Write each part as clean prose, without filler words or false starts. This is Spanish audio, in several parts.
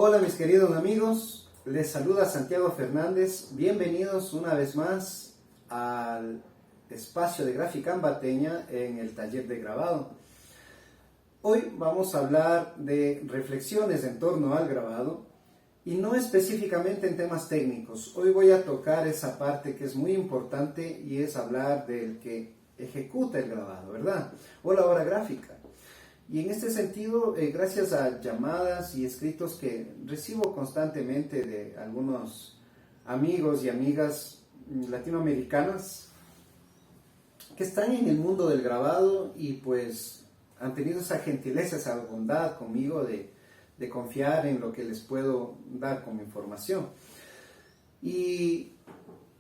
Hola mis queridos amigos, les saluda Santiago Fernández, bienvenidos una vez más al espacio de Gráfica Ambateña en el taller de grabado. Hoy vamos a hablar de reflexiones en torno al grabado y no específicamente en temas técnicos. Hoy voy a tocar esa parte que es muy importante y es hablar del que ejecuta el grabado, ¿verdad? O la obra gráfica. Y en este sentido, gracias a llamadas y escritos que recibo constantemente de algunos amigos y amigas latinoamericanas que están en el mundo del grabado y pues han tenido esa gentileza, esa bondad conmigo de confiar en lo que les puedo dar como información. Y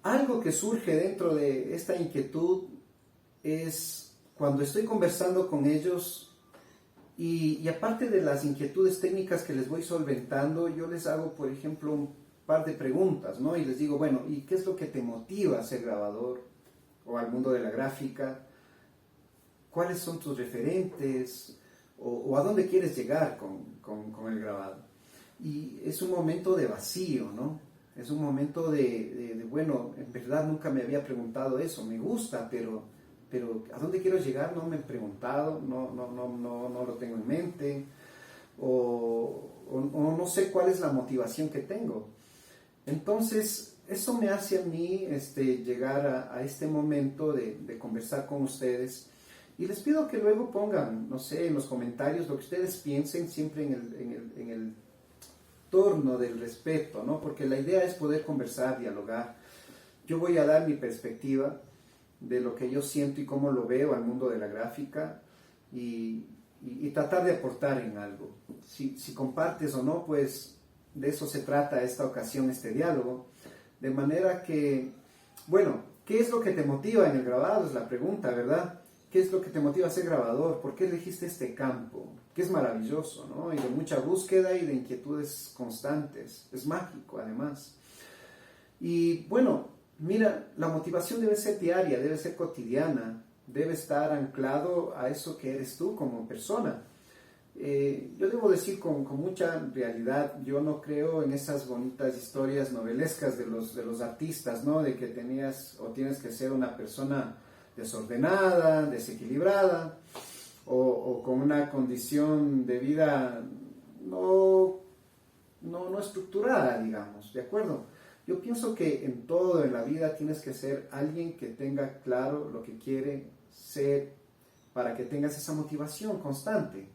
algo que surge dentro de esta inquietud es cuando estoy conversando con ellos. Y aparte de las inquietudes técnicas que les voy solventando, yo les hago, por ejemplo, un par de preguntas, ¿no? Y les digo, bueno, ¿y qué es lo que te motiva a ser grabador o al mundo de la gráfica? ¿Cuáles son tus referentes? ¿O a dónde quieres llegar con el grabado? Y es un momento de vacío, ¿no? Es un momento de, bueno, en verdad nunca me había preguntado eso, me gusta, pero ¿a dónde quiero llegar? No me he preguntado, no lo tengo en mente, o no sé cuál es la motivación que tengo. Entonces, eso me hace a mí llegar a este momento de conversar con ustedes. Y les pido que luego pongan, no sé, en los comentarios lo que ustedes piensen, siempre en el torno del respeto, ¿no? Porque la idea es poder conversar, dialogar. Yo voy a dar mi perspectiva de lo que yo siento y cómo lo veo al mundo de la gráfica y tratar de aportar en algo. Si compartes o no, pues de eso se trata esta ocasión, este diálogo. De manera que, bueno, ¿qué es lo que te motiva en el grabado? Es la pregunta, ¿verdad? ¿Qué es lo que te motiva a ser grabador? ¿Por qué elegiste este campo? Que es maravilloso, ¿no? Y de mucha búsqueda y de inquietudes constantes. Es mágico, además. Y bueno, mira, la motivación debe ser diaria, debe ser cotidiana, debe estar anclado a eso que eres tú como persona. Yo debo decir con mucha realidad, yo no creo en esas bonitas historias novelescas de los artistas, ¿no? De que tenías o tienes que ser una persona desordenada, desequilibrada, o con una condición de vida no estructurada, digamos, ¿de acuerdo? Yo pienso que en todo en la vida tienes que ser alguien que tenga claro lo que quiere ser para que tengas esa motivación constante.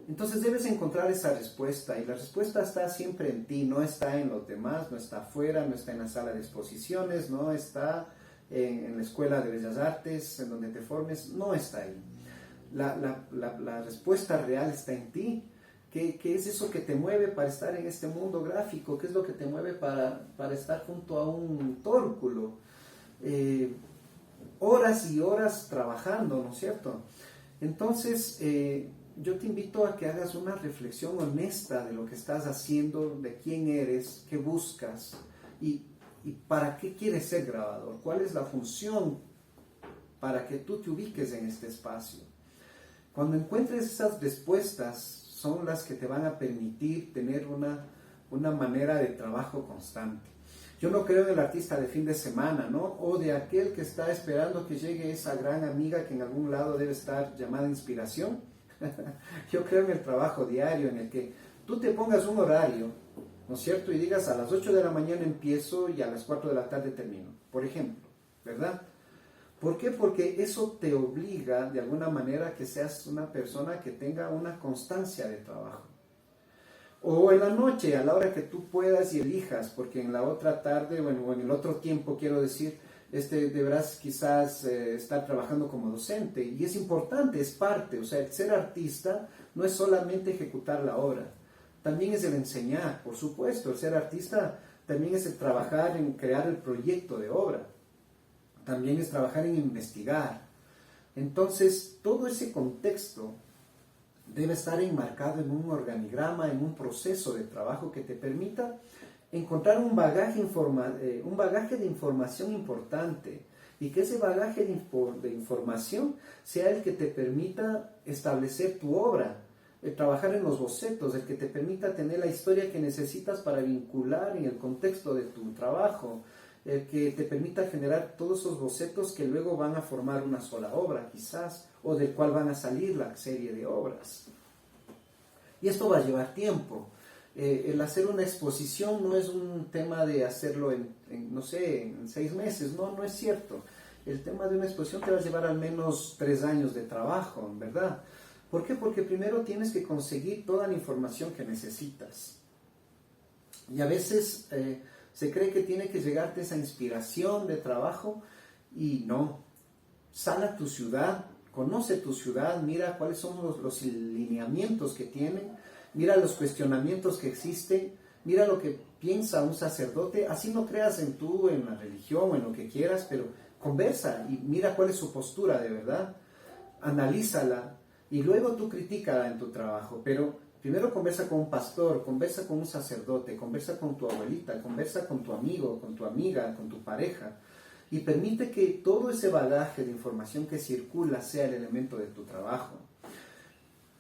Entonces debes encontrar esa respuesta y la respuesta está siempre en ti, no está en los demás, no está afuera, no está en la sala de exposiciones, no está en la escuela de bellas artes, en donde te formes, no está ahí. La respuesta real está en ti. ¿Qué es eso que te mueve para estar en este mundo gráfico? ¿Qué es lo que te mueve para estar junto a un tórculo? Horas y horas trabajando, ¿no es cierto? Entonces, yo te invito a que hagas una reflexión honesta de lo que estás haciendo, de quién eres, qué buscas y para qué quieres ser grabador. ¿Cuál es la función para que tú te ubiques en este espacio? Cuando encuentres esas respuestas, son las que te van a permitir tener una manera de trabajo constante. Yo no creo en el artista de fin de semana, ¿no? O de aquel que está esperando que llegue esa gran amiga que en algún lado debe estar llamada inspiración. Yo creo en el trabajo diario, en el que tú te pongas un horario, ¿no es cierto? Y digas a las 8 de la mañana empiezo y a las 4 de la tarde termino, por ejemplo, ¿verdad? ¿Por qué? Porque eso te obliga de alguna manera a que seas una persona que tenga una constancia de trabajo. O en la noche, a la hora que tú puedas y elijas, porque en la otra tarde, bueno, o en el otro tiempo, quiero decir, deberás quizás estar trabajando como docente. Y es importante, es parte. O sea, el ser artista no es solamente ejecutar la obra, también es el enseñar, por supuesto. El ser artista también es el trabajar en crear el proyecto de obra. También es trabajar en investigar. Entonces, todo ese contexto debe estar enmarcado en un organigrama, en un proceso de trabajo que te permita encontrar un bagaje de información importante y que ese bagaje de información sea el que te permita establecer tu obra trabajar en los bocetos, el que te permita tener la historia que necesitas para vincular en el contexto de tu trabajo, el que te permita generar todos esos bocetos que luego van a formar una sola obra quizás, o del cual van a salir la serie de obras. Y esto va a llevar tiempo. El hacer una exposición no es un tema de hacerlo no sé, en 6 meses, no es cierto. El tema de una exposición te va a llevar al menos 3 años de trabajo, en verdad. ¿Por qué? Porque primero tienes que conseguir toda la información que necesitas. Y a veces se cree que tiene que llegarte esa inspiración de trabajo y no. Sal a tu ciudad, conoce tu ciudad, mira cuáles son los lineamientos que tienen, mira los cuestionamientos que existen, mira lo que piensa un sacerdote, así no creas en la religión o en lo que quieras, pero conversa y mira cuál es su postura de verdad, analízala y luego tú critícala en tu trabajo, pero primero conversa con un pastor, conversa con un sacerdote, conversa con tu abuelita, conversa con tu amigo, con tu amiga, con tu pareja, y permite que todo ese bagaje de información que circula sea el elemento de tu trabajo.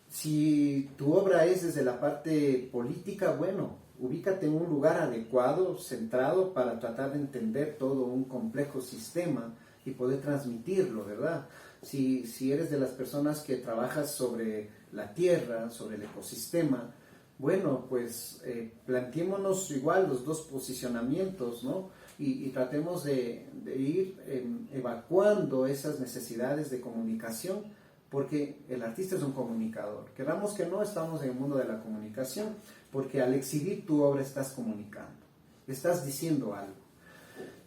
Si tu obra es desde la parte política, bueno, ubícate en un lugar adecuado, centrado, para tratar de entender todo un complejo sistema y poder transmitirlo, ¿verdad? Si eres de las personas que trabajas sobre la tierra, sobre el ecosistema, bueno, pues planteémonos igual los dos posicionamientos, ¿no? Y tratemos de ir evacuando esas necesidades de comunicación, porque el artista es un comunicador. Queramos que no, estamos en el mundo de la comunicación, porque al exhibir tu obra estás comunicando, estás diciendo algo.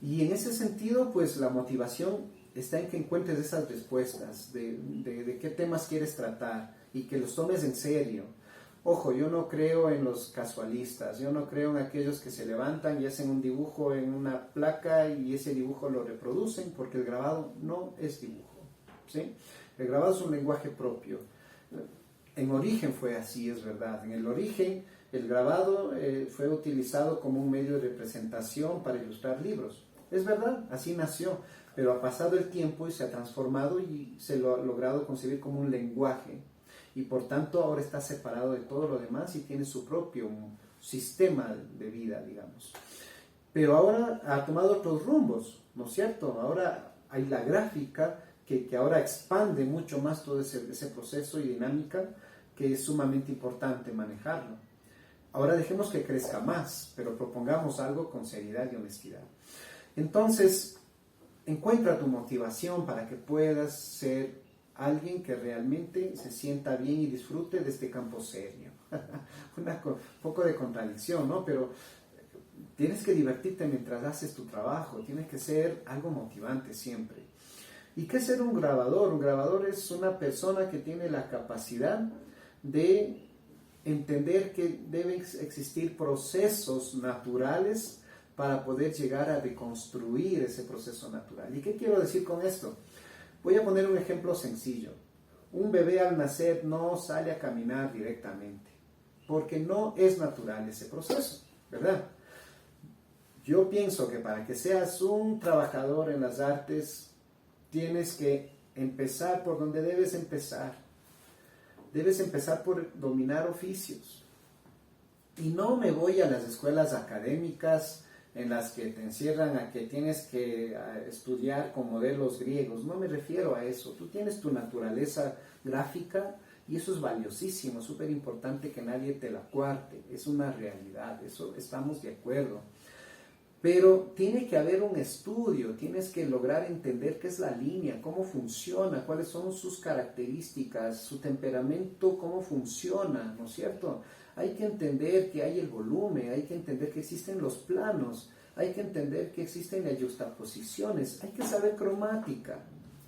Y en ese sentido, pues la motivación está en que encuentres esas respuestas de qué temas quieres tratar y que los tomes en serio. Ojo, yo no creo en los casualistas, yo no creo en aquellos que se levantan y hacen un dibujo en una placa y ese dibujo lo reproducen, porque el grabado no es dibujo, ¿sí? El grabado es un lenguaje propio. En origen fue así, es verdad. En el origen, el grabado fue utilizado como un medio de representación para ilustrar libros. Es verdad, así nació, pero ha pasado el tiempo y se ha transformado y se lo ha logrado concebir como un lenguaje. Y por tanto ahora está separado de todo lo demás y tiene su propio sistema de vida, digamos. Pero ahora ha tomado otros rumbos, ¿no es cierto? Ahora hay la gráfica que ahora expande mucho más todo ese proceso y dinámica, que es sumamente importante manejarlo. Ahora dejemos que crezca más, pero propongamos algo con seriedad y honestidad. Entonces, encuentra tu motivación para que puedas ser alguien que realmente se sienta bien y disfrute de este campo serio. Un poco de contradicción, ¿no? Pero tienes que divertirte mientras haces tu trabajo, tienes que ser algo motivante siempre. ¿Y qué es ser un grabador? Un grabador es una persona que tiene la capacidad de entender que deben existir procesos naturales para poder llegar a deconstruir ese proceso natural. ¿Y qué quiero decir con esto? Voy a poner un ejemplo sencillo. Un bebé al nacer no sale a caminar directamente, porque no es natural ese proceso, ¿verdad? Yo pienso que para que seas un trabajador en las artes, tienes que empezar por donde debes empezar. Debes empezar por dominar oficios. Y no me voy a las escuelas académicas en las que te encierran a que tienes que estudiar con modelos griegos. No me refiero a eso. Tú tienes tu naturaleza gráfica y eso es valiosísimo, súper importante que nadie te la cuarte. Es una realidad, eso estamos de acuerdo. Pero tiene que haber un estudio, tienes que lograr entender qué es la línea, cómo funciona, cuáles son sus características, su temperamento, cómo funciona, ¿no es cierto? Hay que entender que hay el volumen, hay que entender que existen los planos, hay que entender que existen las juxtaposiciones, hay que saber cromática,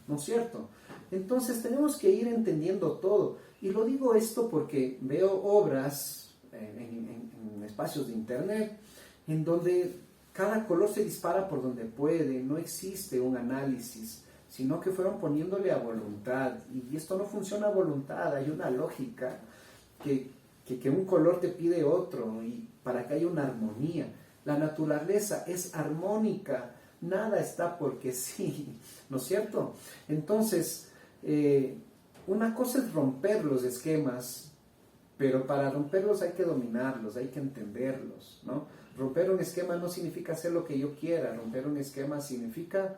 ¿no es cierto? Entonces tenemos que ir entendiendo todo. Y lo digo esto porque veo obras en espacios de internet en donde cada color se dispara por donde puede, no existe un análisis, sino que fueron poniéndole a voluntad. Y esto no funciona a voluntad, hay una lógica que un color te pide otro, y para que haya una armonía. La naturaleza es armónica, nada está porque sí, ¿no es cierto? Entonces, una cosa es romper los esquemas pero para romperlos hay que dominarlos, hay que entenderlos, ¿no? Romper un esquema no significa hacer lo que yo quiera, romper un esquema significa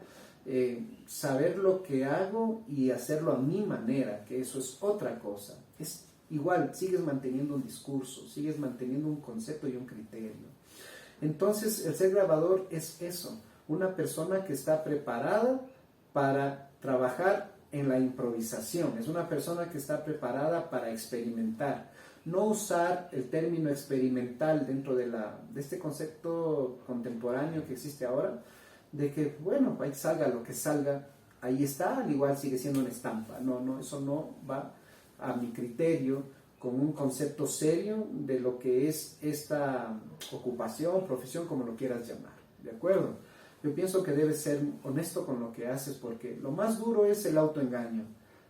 saber lo que hago y hacerlo a mi manera, que eso es otra cosa. Es igual, sigues manteniendo un discurso, sigues manteniendo un concepto y un criterio. Entonces, el ser grabador es eso, una persona que está preparada para trabajar en la improvisación, es una persona que está preparada para experimentar. No usar el término experimental dentro de este concepto contemporáneo que existe ahora, de que, bueno, ahí salga lo que salga, ahí está, al igual sigue siendo una estampa. No, eso no va a mi criterio con un concepto serio de lo que es esta ocupación, profesión, como lo quieras llamar, ¿de acuerdo? Yo pienso que debes ser honesto con lo que haces, porque lo más duro es el autoengaño,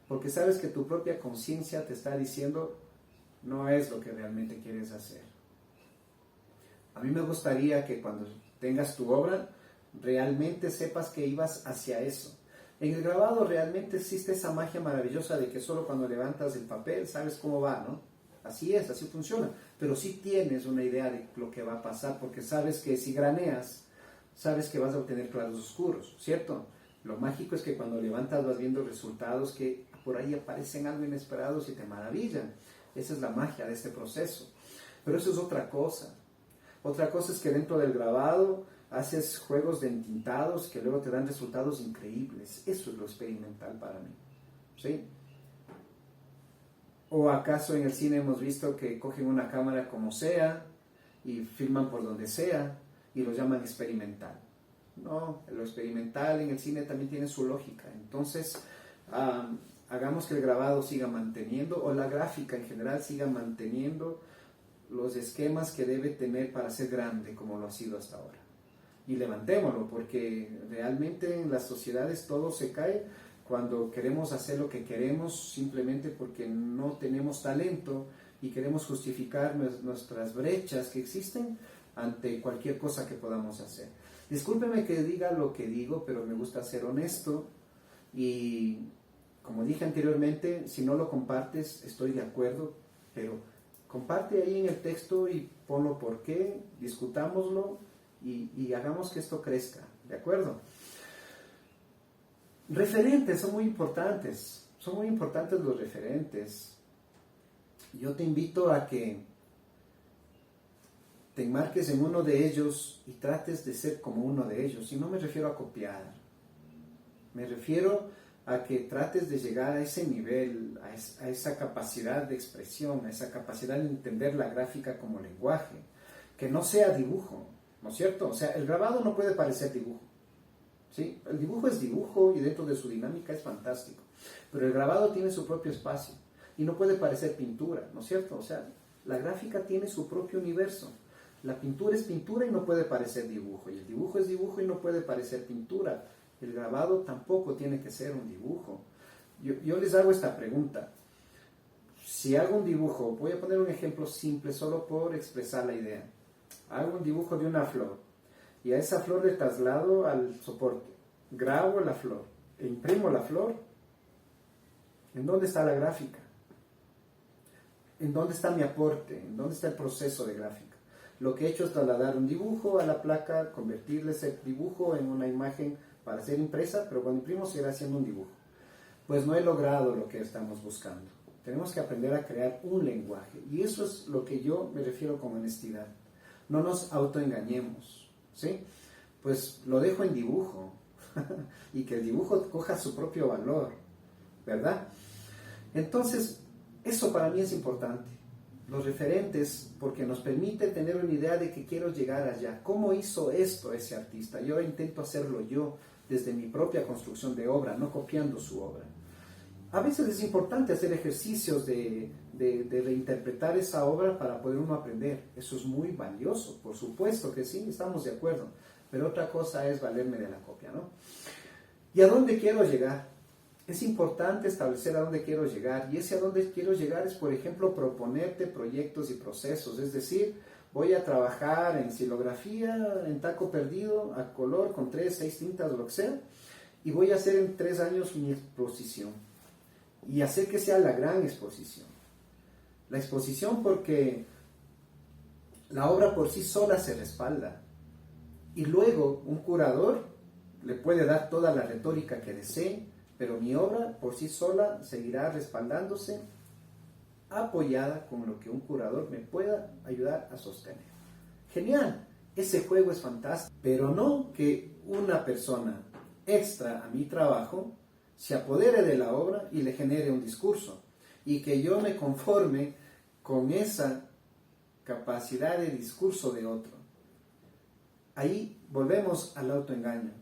porque sabes que tu propia conciencia te está diciendo no es lo que realmente quieres hacer. A mí me gustaría que cuando tengas tu obra, realmente sepas que ibas hacia eso. En el grabado realmente existe esa magia maravillosa de que solo cuando levantas el papel sabes cómo va, ¿no? Así es, así funciona. Pero sí tienes una idea de lo que va a pasar, porque sabes que si graneas, sabes que vas a obtener claros oscuros, ¿cierto? Lo mágico es que cuando levantas vas viendo resultados que por ahí aparecen algo inesperados y te maravillan. Esa es la magia de este proceso. Pero eso es otra cosa. Otra cosa es que dentro del grabado haces juegos de entintados que luego te dan resultados increíbles. Eso es lo experimental para mí, ¿sí? ¿O acaso en el cine hemos visto que cogen una cámara como sea y filman por donde sea y lo llaman experimental? No, lo experimental en el cine también tiene su lógica. Entonces, hagamos que el grabado siga manteniendo, o la gráfica en general siga manteniendo los esquemas que debe tener para ser grande como lo ha sido hasta ahora. Y levantémoslo, porque realmente en las sociedades todo se cae cuando queremos hacer lo que queremos simplemente porque no tenemos talento y queremos justificar nuestras brechas que existen ante cualquier cosa que podamos hacer. Discúlpeme que diga lo que digo, pero me gusta ser honesto y, como dije anteriormente, si no lo compartes estoy de acuerdo, pero comparte ahí en el texto y ponlo por qué, discutámoslo y hagamos que esto crezca, ¿de acuerdo? Referentes son muy importantes los referentes. Yo te invito a que te enmarques en uno de ellos y trates de ser como uno de ellos. Y no me refiero a copiar, me refiero a que trates de llegar a ese nivel, a esa capacidad de expresión, a esa capacidad de entender la gráfica como lenguaje, que no sea dibujo, ¿no es cierto? O sea, el grabado no puede parecer dibujo, ¿sí? El dibujo es dibujo y dentro de su dinámica es fantástico, pero el grabado tiene su propio espacio y no puede parecer pintura, ¿no es cierto? O sea, la gráfica tiene su propio universo. La pintura es pintura y no puede parecer dibujo, y el dibujo es dibujo y no puede parecer pintura. El grabado tampoco tiene que ser un dibujo. Yo les hago esta pregunta. Si hago un dibujo, voy a poner un ejemplo simple solo por expresar la idea. Hago un dibujo de una flor y a esa flor le traslado al soporte. Grabo la flor e imprimo la flor. ¿En dónde está la gráfica? ¿En dónde está mi aporte? ¿En dónde está el proceso de gráfica? Lo que he hecho es trasladar un dibujo a la placa, convertirle ese dibujo en una imagen para ser impresa, pero cuando imprimo seguirá siendo un dibujo. Pues no he logrado lo que estamos buscando. Tenemos que aprender a crear un lenguaje. Y eso es lo que yo me refiero con honestidad. No nos autoengañemos, ¿sí? Pues lo dejo en dibujo. Y que el dibujo coja su propio valor, ¿verdad? Entonces, eso para mí es importante. Los referentes, porque nos permite tener una idea de que quiero llegar allá. ¿Cómo hizo esto ese artista? Yo intento hacerlo yo desde mi propia construcción de obra, no copiando su obra. A veces es importante hacer ejercicios de reinterpretar esa obra para poder uno aprender. Eso es muy valioso, por supuesto que sí, estamos de acuerdo. Pero otra cosa es valerme de la copia, ¿no? ¿Y a dónde quiero llegar? Es importante establecer a dónde quiero llegar, y ese a dónde quiero llegar es, por ejemplo, proponerte proyectos y procesos. Es decir, voy a trabajar en xilografía, en taco perdido, a color, con 3, 6 tintas o lo que sea, y voy a hacer en 3 años mi exposición, y hacer que sea la gran exposición. La exposición porque la obra por sí sola se respalda. Y luego un curador le puede dar toda la retórica que desee, pero mi obra por sí sola seguirá respaldándose, apoyada con lo que un curador me pueda ayudar a sostener. Genial, ese juego es fantástico, pero no que una persona extra a mi trabajo se apodere de la obra y le genere un discurso, y que yo me conforme con esa capacidad de discurso de otro. Ahí volvemos al autoengaño.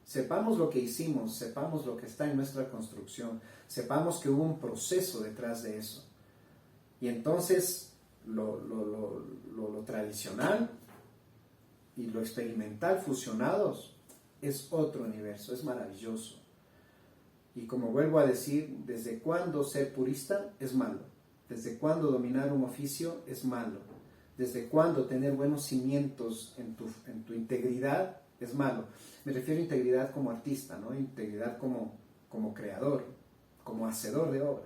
Sepamos lo que hicimos, sepamos lo que está en nuestra construcción, sepamos que hubo un proceso detrás de eso. Y entonces lo tradicional y lo experimental fusionados es otro universo, es maravilloso. Y como vuelvo a decir, ¿desde cuándo ser purista es malo? ¿Desde cuándo dominar un oficio es malo? ¿Desde cuándo tener buenos cimientos en tu integridad es malo? Me refiero a integridad como artista, ¿no? Integridad como creador, como hacedor de obra.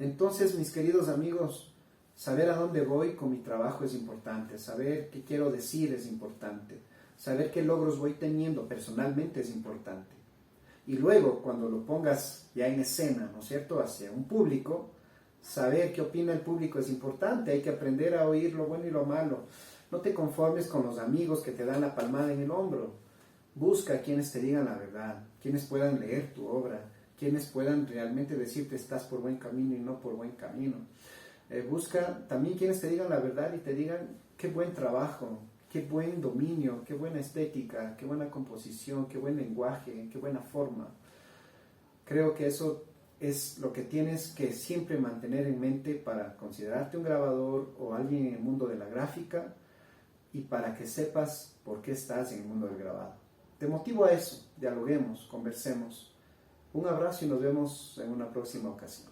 Entonces, mis queridos amigos, saber a dónde voy con mi trabajo es importante, saber qué quiero decir es importante, saber qué logros voy teniendo personalmente es importante. Y luego, cuando lo pongas ya en escena, ¿no es cierto?, hacia un público, saber qué opina el público es importante, hay que aprender a oír lo bueno y lo malo. No te conformes con los amigos que te dan la palmada en el hombro. Busca a quienes te digan la verdad, quienes puedan leer tu obra, quienes puedan realmente decirte estás por buen camino y no por buen camino. Busca también quienes te digan la verdad y te digan qué buen trabajo, qué buen dominio, qué buena estética, qué buena composición, qué buen lenguaje, qué buena forma. Creo que eso es lo que tienes que siempre mantener en mente para considerarte un grabador o alguien en el mundo de la gráfica y para que sepas por qué estás en el mundo del grabado. Te motivo a eso, dialoguemos, conversemos. Un abrazo y nos vemos en una próxima ocasión.